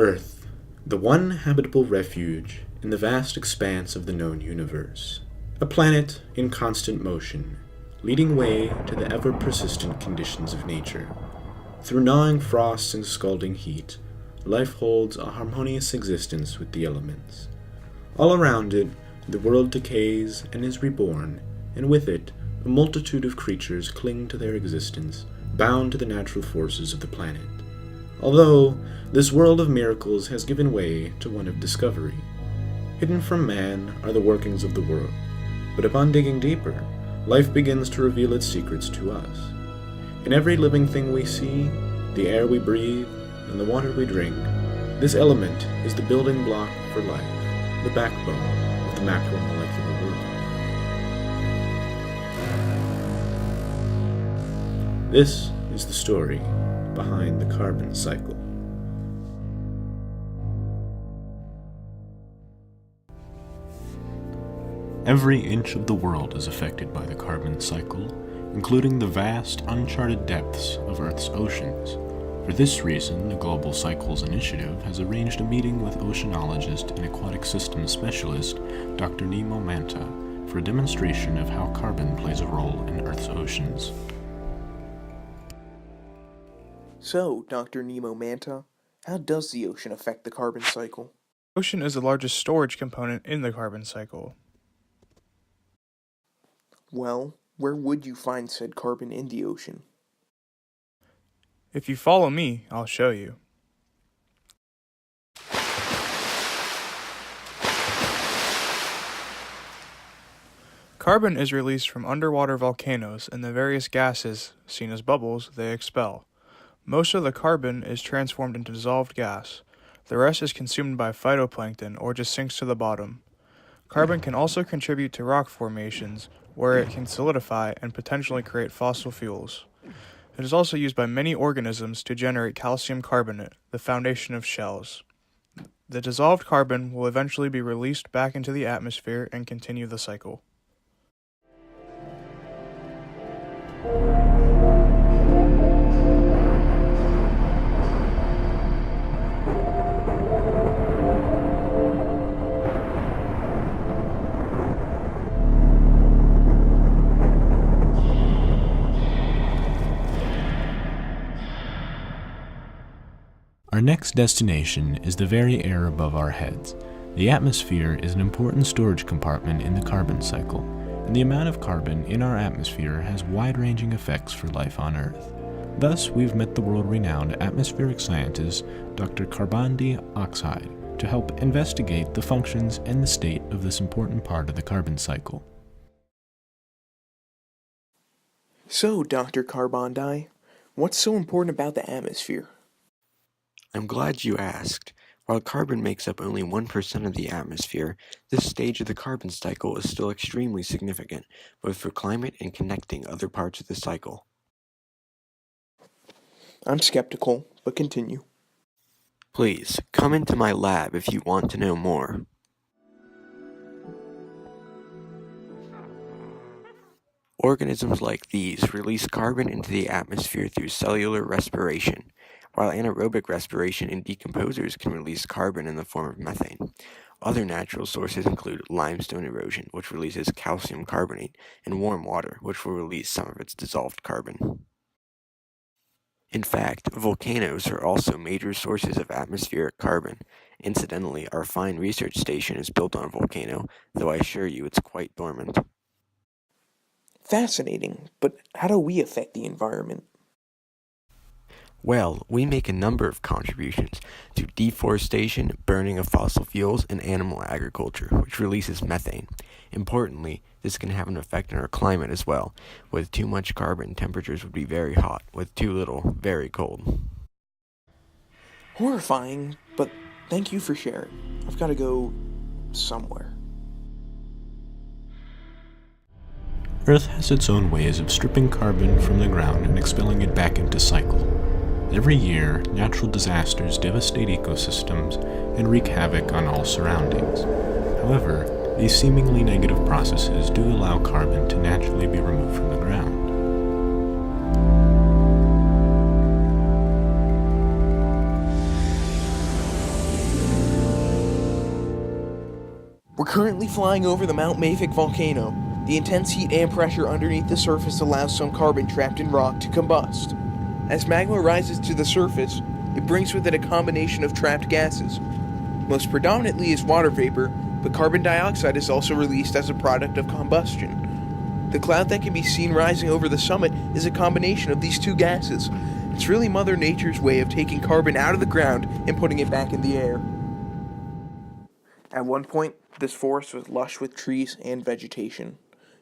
Earth, the one habitable refuge in the vast expanse of the known universe. A planet in constant motion, leading way to the ever-persistent conditions of nature. Through gnawing frosts and scalding heat, life holds a harmonious existence with the elements. All around it, the world decays and is reborn, and with it, a multitude of creatures cling to their existence, bound to the natural forces of the planet. Although, this world of miracles has given way to one of discovery. Hidden from man are the workings of the world, but upon digging deeper, life begins to reveal its secrets to us. In every living thing we see, the air we breathe, and the water we drink, this element is the building block for life, the backbone of the macromolecular world. This is the story behind the carbon cycle. Every inch of the world is affected by the carbon cycle, including the vast, uncharted depths of Earth's oceans. For this reason, the Global Cycles Initiative has arranged a meeting with oceanologist and aquatic systems specialist Dr. Nemo Manta for a demonstration of how carbon plays a role in Earth's oceans. So, Dr. Nemo Manta, how does the ocean affect the carbon cycle? The ocean is the largest storage component in the carbon cycle. Well, where would you find said carbon in the ocean? If you follow me, I'll show you. Carbon is released from underwater volcanoes and the various gases, seen as bubbles, they expel. Most of the carbon is transformed into dissolved gas. The rest is consumed by phytoplankton or just sinks to the bottom. Carbon can also contribute to rock formations, where it can solidify and potentially create fossil fuels. It is also used by many organisms to generate calcium carbonate, the foundation of shells. The dissolved carbon will eventually be released back into the atmosphere and continue the cycle. Our next destination is the very air above our heads. The atmosphere is an important storage compartment in the carbon cycle, and the amount of carbon in our atmosphere has wide-ranging effects for life on Earth. Thus, we've met the world-renowned atmospheric scientist Dr. Charbandi Oxide to help investigate the functions and the state of this important part of the carbon cycle. So, Dr. Charbandi, what's so important about the atmosphere? I'm glad you asked. While carbon makes up only 1% of the atmosphere, this stage of the carbon cycle is still extremely significant, both for climate and connecting other parts of the cycle. I'm skeptical, but continue. Please, come into my lab if you want to know more. Organisms like these release carbon into the atmosphere through cellular respiration, while anaerobic respiration in decomposers can release carbon in the form of methane. Other natural sources include limestone erosion, which releases calcium carbonate, and warm water, which will release some of its dissolved carbon. In fact, volcanoes are also major sources of atmospheric carbon. Incidentally, our fine research station is built on a volcano, though I assure you it's quite dormant. Fascinating, but how do we affect the environment? Well, we make a number of contributions to deforestation, burning of fossil fuels, and animal agriculture, which releases methane. Importantly, this can have an effect on our climate as well. With too much carbon, temperatures would be very hot. With too little, very cold. Horrifying, but thank you for sharing. I've got to go somewhere. Earth has its own ways of stripping carbon from the ground and expelling it back into cycle. Every year, natural disasters devastate ecosystems and wreak havoc on all surroundings. However, these seemingly negative processes do allow carbon to naturally be removed from the ground. We're currently flying over the Mount Mafic volcano. The intense heat and pressure underneath the surface allows some carbon trapped in rock to combust. As magma rises to the surface, it brings with it a combination of trapped gases. Most predominantly is water vapor, but carbon dioxide is also released as a product of combustion. The cloud that can be seen rising over the summit is a combination of these two gases. It's really Mother Nature's way of taking carbon out of the ground and putting it back in the air. At one point, this forest was lush with trees and vegetation.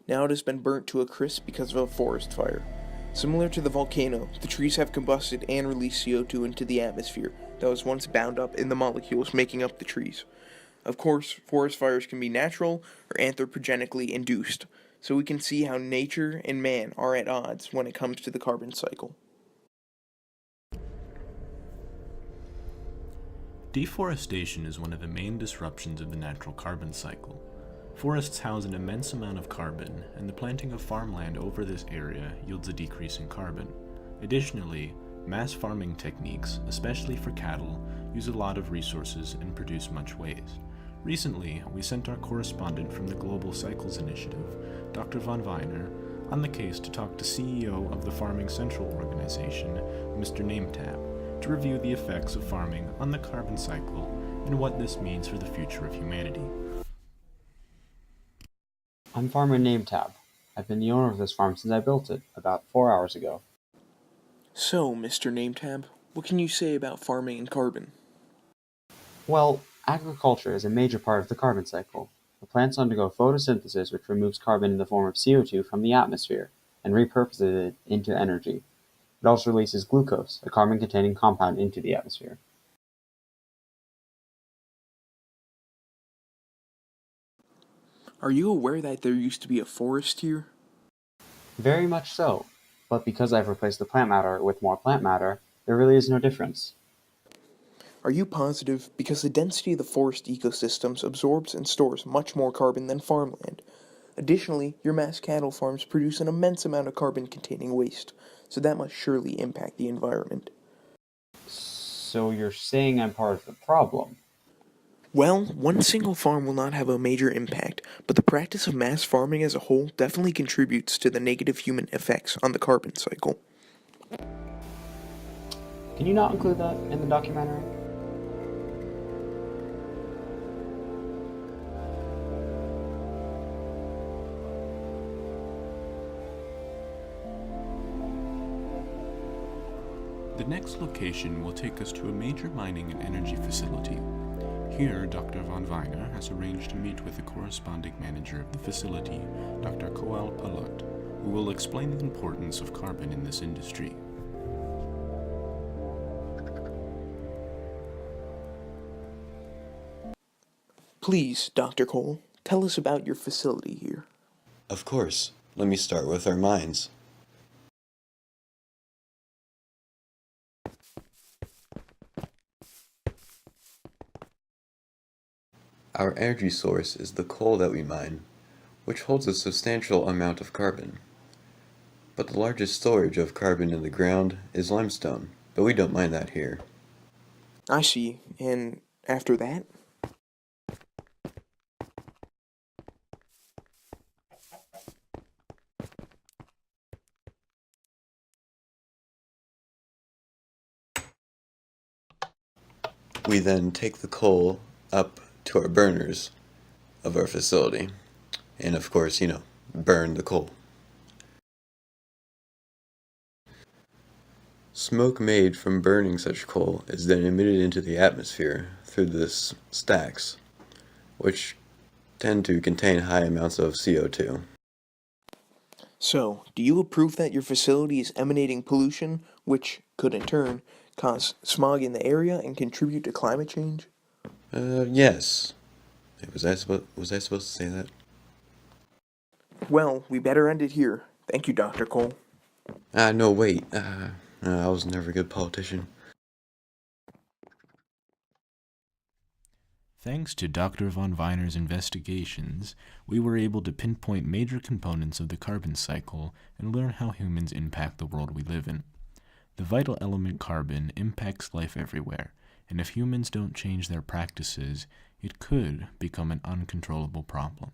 Now it has been burnt to a crisp because of a forest fire. Similar to the volcano, the trees have combusted and released CO2 into the atmosphere that was once bound up in the molecules making up the trees. Of course, forest fires can be natural or anthropogenically induced, so we can see how nature and man are at odds when it comes to the carbon cycle. Deforestation is one of the main disruptions of the natural carbon cycle. Forests house an immense amount of carbon, and the planting of farmland over this area yields a decrease in carbon. Additionally, mass farming techniques, especially for cattle, use a lot of resources and produce much waste. Recently, we sent our correspondent from the Global Cycles Initiative, Dr. Von Weiner, on the case to talk to CEO of the Farming Central organization, Mr. NameTab, to review the effects of farming on the carbon cycle and what this means for the future of humanity. I'm Farmer NameTab. I've been the owner of this farm since I built it, about 4 hours ago. So, Mr. NameTab, what can you say about farming and carbon? Well, agriculture is a major part of the carbon cycle. The plants undergo photosynthesis, which removes carbon in the form of CO2 from the atmosphere and repurposes it into energy. It also releases glucose, a carbon-containing compound, into the atmosphere. Are you aware that there used to be a forest here? Very much so, but because I've replaced the plant matter with more plant matter, there really is no difference. Are you positive? Because the density of the forest ecosystems absorbs and stores much more carbon than farmland. Additionally, your mass cattle farms produce an immense amount of carbon-containing waste, so that must surely impact the environment. So you're saying I'm part of the problem? Well, one single farm will not have a major impact, but the practice of mass farming as a whole definitely contributes to the negative human effects on the carbon cycle. Can you not include that in the documentary? The next location will take us to a major mining and energy facility. Here, Dr. Von Weiner has arranged to meet with the corresponding manager of the facility, Dr. Koal Palut, who will explain the importance of carbon in this industry. Please, Dr. Cole, tell us about your facility here. Of course. Let me start with our mines. Our energy source is the coal that we mine, which holds a substantial amount of carbon. But the largest storage of carbon in the ground is limestone, but we don't mine that here. I see. And after that? We then take the coal up to our burners of our facility, and of course, burn the coal. Smoke made from burning such coal is then emitted into the atmosphere through the stacks, which tend to contain high amounts of CO2. So, do you approve that your facility is emanating pollution, which could in turn cause smog in the area and contribute to climate change? Yes. Was I supposed to say that? Well, we better end it here. Thank you, Dr. Cole. No, wait. I was never a good politician. Thanks to Dr. Von Weiner's investigations, we were able to pinpoint major components of the carbon cycle and learn how humans impact the world we live in. The vital element carbon impacts life everywhere, and if humans don't change their practices, it could become an uncontrollable problem.